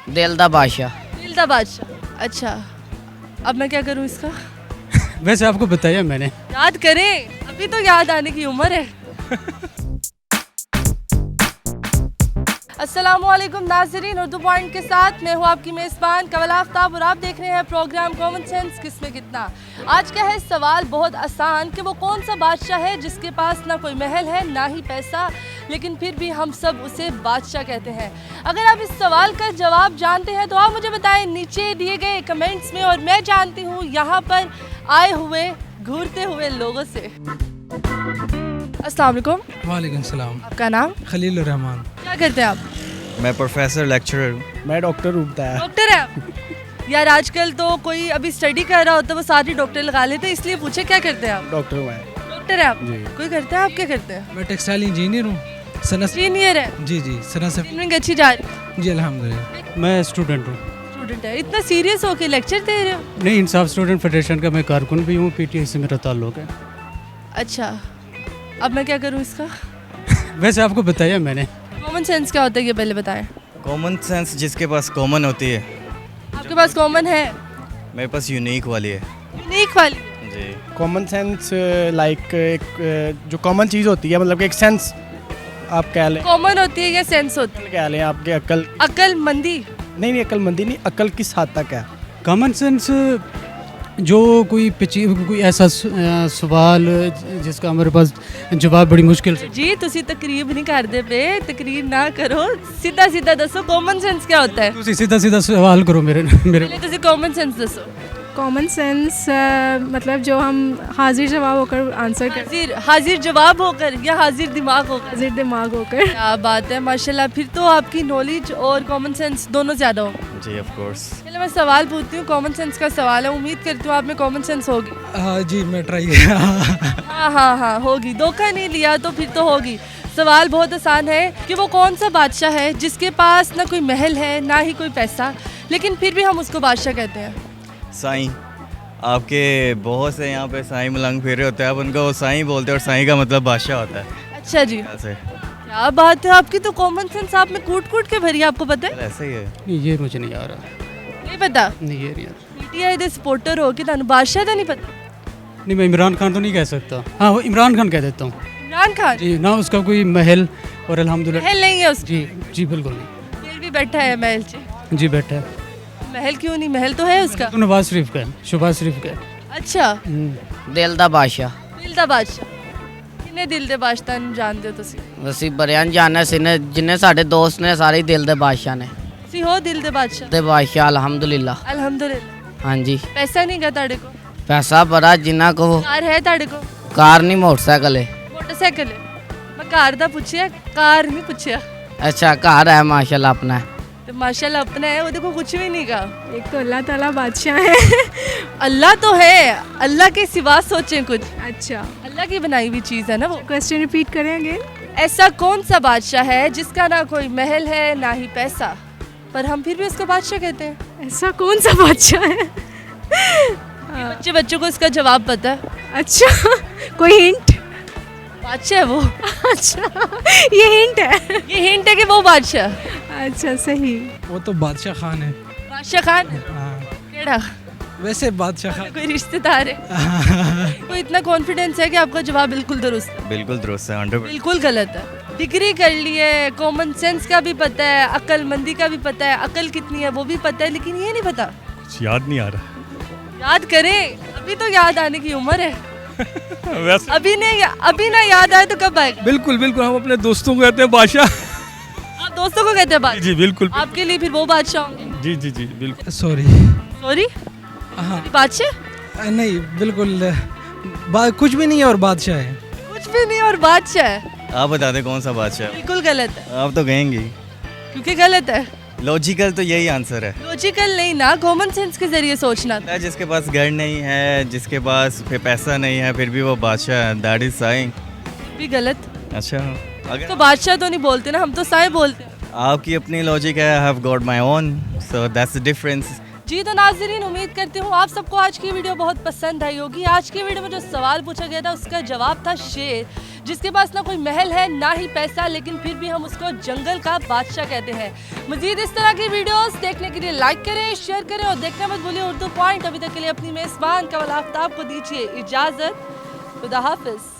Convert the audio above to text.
दिल दा बादशाह। दिल दा बादशाह। अच्छा, अब मैं क्या करूँ इसका? वैसे आपको बताया मैंने। याद करें, अभी तो याद आने की उम्र है। अस्सलामुअलैकुम नाज़रीन, उर्दू पॉइंट के साथ मैं हूँ आपकी मेज़बान कमल आफ्ताब और आप देख रहे हैं प्रोग्राम कॉमन सेंस किसमें कितना। आज का है सवाल बहुत आसान कि वो कौन सा बादशाह है जिसके पास ना कोई महल है ना ही पैसा, लेकिन फिर भी हम सब उसे बादशाह कहते हैं। अगर आप इस सवाल का जवाब जानते हैं तो आप मुझे बताएं नीचे दिए गए कमेंट्स में, और मैं जानती हूँ यहाँ पर आए हुए घूरते हुए लोगों से। अस्सलाम वालेकुम। वालेकुम सलाम। आपका नाम? खलील रहमान। क्या करते हैं आप? मैं प्रोफेसर लेक्चरर हूँ। मैं डॉक्टर रूपता है। डॉक्टर है आप? यार आजकल तो कोई अभी स्टडी कर रहा होता है वो सारी डॉक्टर लगा लेते हैं, इसलिए पूछे क्या करते हैं आप? डॉक्टर हूँ मैं। डॉक्टर है आप? जी। कोई करता है, आप क्या करते हैं? मैं टेक्सटाइल इंजीनियर हूँ। इंजीनियर है। जी जी सना से। ट्रेनिंग अच्छी जा रही जी अल्हम्दुलिल्लाह। मैं स्टूडेंट हूँ। स्टूडेंट है, इतना सीरियस होके लेक्चर दे रहे हो? नहीं, इंसाफ स्टूडेंट फेडरेशन का मैं कारकुन भी हूँ, पीटीआई से मेरा ताल्लुक है। अच्छा, अब मैं क्या करूँ इसका? वैसे आपको बताया मैंने। कॉमन सेंस क्या होता है ये पहले बताएं। कॉमन सेंस जिसके पास कॉमन होती है। आपके पास कॉमन है? मेरे पास यूनिक वाली है। यूनिक वाली? जी। कॉमन सेंस लाइक एक जो कॉमन चीज़ होती है, मतलब कि एक सेंस आप कह लें। कॉमन होती है या सेंस होती है? कह लें आपके अक्ल। अक्लमंदी? नहीं, अक्लमंदी नहीं, अक्ल किस हद तक है। कॉमन सेंस जो कोई ऐसा सवाल जिसका हमारे पास जवाब बड़ी मुश्किल से। जी तुसी तकरीब नहीं करते पे, तकरीर ना करो, सीधा सीधा दसो कॉमन सेंस क्या होता है? तुम सीधा सीधा सवाल करो मेरे पहले तुसी कॉमन सेंस दसो। कॉमन सेंस मतलब जो हम हाजिर जवाब होकर आंसर कर, हाजिर जवाब होकर या हाजिर दिमाग होकर? हाजिर दिमाग होकर। क्या बात है, माशाल्लाह। फिर तो आपकी नॉलेज और कॉमन सेंस दोनों ज़्यादा हो। जी ऑफ कोर्स। चलो मैं सवाल पूछती हूँ, कॉमन सेंस का सवाल है, उम्मीद करती हूँ आप में कॉमन सेंस होगी। हाँ जी मैं ट्राई। हाँ होगी, धोखा नहीं लिया तो फिर तो होगी। सवाल बहुत आसान है कि वो कौन सा बादशाह है जिसके पास ना कोई महल है ना ही कोई पैसा, लेकिन फिर भी हम उसको बादशाह कहते हैं। साईं। आपके बहुत से यहाँ पे साईं मलंग फेरे होते हैं, आप उनको वो साईं बोलते हैं और साईं का मतलब बादशाह होता है। अच्छा जी, ऐसे क्या बात है, आपकी तो कॉमन सेंस आप में कूट कूट के भरी है, आपको पता है? ऐसे ही है। नहीं, ये मुझे नहीं आ रहा। नहीं पता? नहीं, ये नहीं आ रहा। पीटीआई दे सपोर्टर हो कि ਤੁਹਾਨੂੰ बादशाह का नहीं पता? नहीं, मैं इमरान खान तो नहीं कह सकता। हाँ, वो इमरान खान कह देता हूँ। इमरान खान? जी ना, उसका कोई महल और अल्हम्दुलिल्लाह। महल नहीं है उसका? जी जी बिल्कुल नहीं। फिर भी बैठा है महल से। जी बैठा है। महल क्यों नहीं, महल तो है उसका। तो नवाज शरीफ का है, शहबाज शरीफ का है। अच्छा, दिल दा बादशाह। दिल दा बादशाह। किन्ने दिल दे बादशाह ਨੂੰ ਜਾਣਦੇ ਹੋ ਤੁਸੀਂ? ਅਸੀਂ ਬਰਿਆਂ ਜਾਣਿਆ ਸਿਨੇ ਜਿੰਨੇ ਸਾਡੇ ਦੋਸਤ ਨੇ ਸਾਰੇ ਹੀ ਦਿਲ ਦੇ ਬਾਦਸ਼ਾਹ ਨੇ। ਤੁਸੀਂ ਹੋ ਦਿਲ ਦੇ ਬਾਦਸ਼ਾਹ? ਤੇ ਬਾਦਸ਼ਾਹ ਅਲਹਮਦੁਲਿਲਾ। ਅਲਹਮਦੁਲਿਲਾ। ਹਾਂਜੀ, ਪੈਸਾ ਨਹੀਂ ਗਾ ਤੁਹਾਡੇ ਕੋਲ? ਪੈਸਾ ਬੜਾ ਜਿੰਨਾ ਕੋ। ਕਾਰ ਹੈ ਤੁਹਾਡੇ ਕੋਲ? ਕਾਰ ਨਹੀਂ, ਮੋਟਰਸਾਈਕਲ ਹੈ। ਮੋਟਰਸਾਈਕਲ ਹੈ? ਮੈਂ ਕਾਰ ਦਾ ਪੁੱਛਿਆ, ਕਾਰ ਨਹੀਂ ਪੁੱਛਿਆ। अच्छा, कार है माशाल्लाह अपना है। तो माशाल्लाह अपना है, वो देखो कुछ भी नहीं गा। एक तो अल्लाह ताला बादशाह है। अल्लाह तो है, अल्लाह के सिवा सोचें कुछ। अच्छा, अल्लाह की बनाई हुई चीज़ है ना वो। क्वेश्चन रिपीट करें अगेन। ऐसा कौन सा बादशाह है जिसका ना कोई महल है ना ही पैसा, पर हम फिर भी उसको बादशाह कहते हैं? ऐसा कौन सा बादशाह है? बच्चों को इसका जवाब पता है? अच्छा, कोई हिंट? बादशाह है वो। अच्छा, ये हिंट है। ये हिंट है कि वो बादशाह। अच्छा सही। वो तो बादशाह खान है। बादशाह खान? हाँ, केड़ा? वैसे बादशाह खान। कोई रिश्तेदार है? कोई इतना कॉन्फिडेंस है कि आपका जवाब बिल्कुल दुरुस्त है? बिल्कुल दुरुस्त है, 100%। बिल्कुल गलत है। डिग्री कर ली है, कॉमन सेंस का भी पता है, अक्लमंदी का भी पता है, अकल कितनी है वो भी पता है, लेकिन ये नहीं पता। कुछ याद नहीं आ रहा। याद करें, अभी तो याद आने की उम्र है। वैसे अभी ना याद आए तो कब आएगा? बिल्कुल बिल्कुल, हम अपने दोस्तों को कहते हैं बादशाह। आप दोस्तों को कहते हैं बादशाह? जी बिल्कुल। आपके लिए फिर वो बादशाह होंगे? जी जी जी बिल्कुल। सॉरी। सॉरी? हाँ बादशाह? नहीं बिल्कुल, कुछ भी नहीं है और बादशाह है। कुछ भी नहीं और बादशाह है? आप बता दें कौन सा बादशाह है? बिल्कुल गलत है। आप तो कहेंगी। क्योंकि गलत है। लॉजिकल तो यही आंसर है। लॉजिकल नहीं ना, कॉमन सेंस के जरिए सोचना। जिसके पास घर नहीं है, जिसके पास फिर पैसा नहीं है, फिर भी वो बादशाह है, दैट इज साईं। भी गलत। अच्छा, अगर तो बादशाह तो नहीं बोलते ना, हम तो साईं बोलते हैं। आपकी अपनी लॉजिक है, I have got my own, so that's the difference. जी तो नाज़रीन, उम्मीद करती हूँ आप सबको आज की वीडियो बहुत पसंद आई होगी। आज की वीडियो में जो सवाल पूछा गया था उसका जवाब था शेर, जिसके पास ना कोई महल है ना ही पैसा, लेकिन फिर भी हम उसको जंगल का बादशाह कहते हैं। मजीद इस तरह की वीडियोस देखने के लिए लाइक करें, शेयर करें और देखना मत भूलिए उर्दू पॉइंट। अभी तक के लिए अपनी मेज़बान कवल आफ्ताब को दीजिए इजाज़त। खुदा हाफिज़।